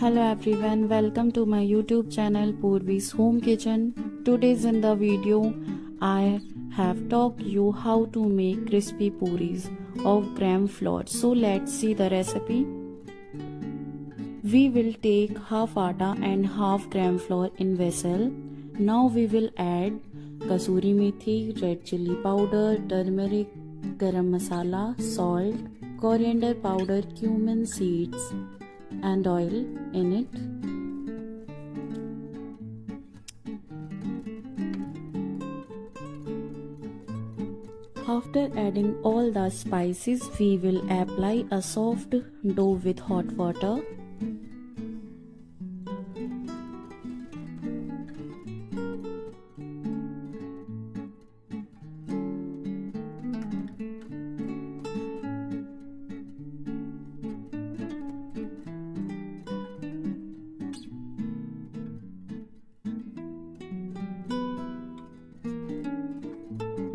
Hello everyone, welcome to my YouTube channel Purvi's Home Kitchen. Today's in the video I have taught you how to make crispy puris of gram flour. So let's see the recipe. We will take half atta and half gram flour in vessel. Now we will add kasuri methi, red chilli powder, turmeric, garam masala, salt, coriander powder, cumin seeds and oil in it. After adding all the spices, we will apply a soft dough with hot water.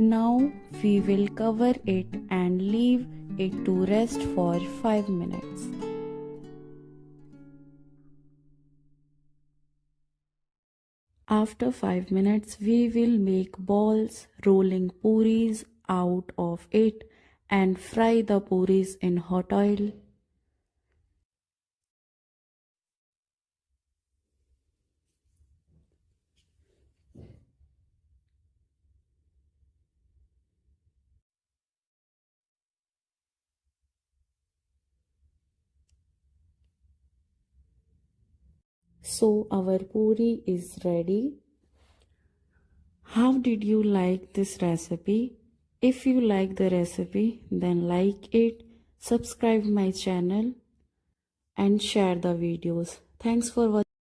Now we will cover it and leave it to rest for 5 minutes. After 5 minutes, we will make balls, rolling puris out of it and fry the puris in hot oil. So our puri is ready. How did you like this recipe? If you like the recipe, then like it, subscribe my channel and share the videos. Thanks for watching.